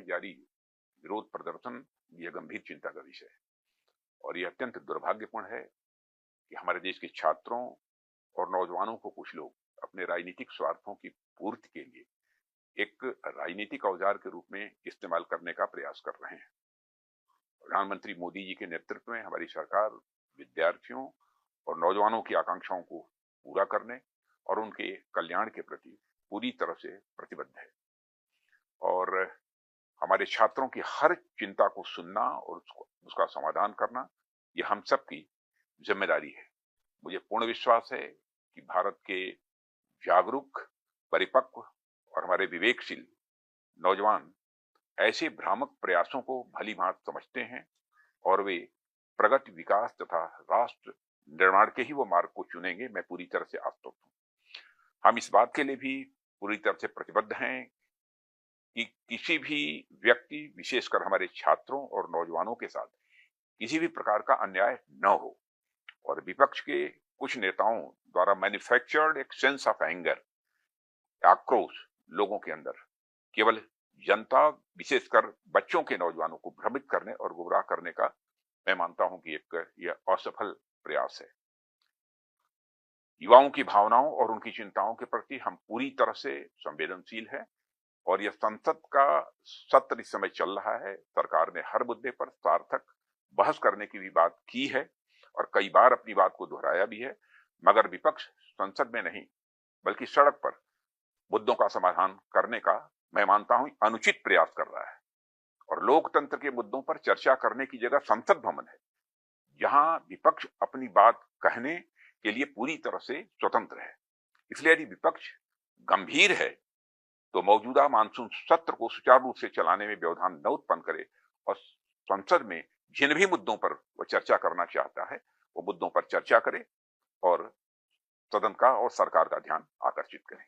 जारी विरोध प्रदर्शन यह गंभीर चिंता का विषय है और यह अत्यंत दुर्भाग्यपूर्ण है कि हमारे देश के छात्रों और नौजवानों को कुछ लोग अपने राजनीतिक स्वार्थों की पूर्ति के लिए एक राजनीतिक औजार के रूप में इस्तेमाल करने का प्रयास कर रहे हैं। प्रधानमंत्री मोदी जी के नेतृत्व में हमारी सरकार विद्यार्थियों और नौजवानों की आकांक्षाओं को पूरा करने और उनके कल्याण के प्रति पूरी तरह से प्रतिबद्ध है और हमारे छात्रों की हर चिंता को सुनना और उसका समाधान करना ये हम सब की जिम्मेदारी है। मुझे पूर्ण विश्वास है कि भारत के जागरूक, परिपक्व और हमारे विवेकशील नौजवान ऐसे भ्रामक प्रयासों को भली भांति समझते हैं और वे प्रगति, विकास तथा राष्ट्र निर्माण के ही वो मार्ग को चुनेंगे। मैं पूरी तरह से आश्वस्त हूं। हम इस बात के लिए भी पूरी तरह से प्रतिबद्ध हैं कि किसी भी व्यक्ति, विशेषकर हमारे छात्रों और नौजवानों के साथ किसी भी प्रकार का अन्याय न हो और विपक्ष के कुछ नेताओं द्वारा मैन्युफैक्चर्ड एक सेंस ऑफ एंगर, आक्रोश लोगों के अंदर केवल जनता, विशेषकर बच्चों के नौजवानों को भ्रमित करने और गुमराह करने का मैं मानता हूं कि यह असफल प्रयास है। युवाओं की भावनाओं और उनकी चिंताओं के प्रति हम पूरी तरह से संवेदनशील हैं और यह संसद का सत्र इस समय चल रहा है। सरकार ने हर मुद्दे पर सार्थक बहस करने की भी बात की है और कई बार अपनी बात को दोहराया भी है, मगर विपक्ष संसद में नहीं बल्कि सड़क पर मुद्दों का समाधान करने का मैं मानता हूं अनुचित प्रयास कर रहा है और लोकतंत्र के मुद्दों पर चर्चा करने की जगह संसद भवन है, जहां विपक्ष अपनी बात कहने के लिए पूरी तरह से स्वतंत्र है। इसलिए यदि विपक्ष गंभीर है तो मौजूदा मानसून सत्र को सुचारू रूप से चलाने में व्यवधान न उत्पन्न करे और संसद में जिन भी मुद्दों पर वह चर्चा करना चाहता है वो मुद्दों पर चर्चा करे और सदन का और सरकार का ध्यान आकर्षित करें।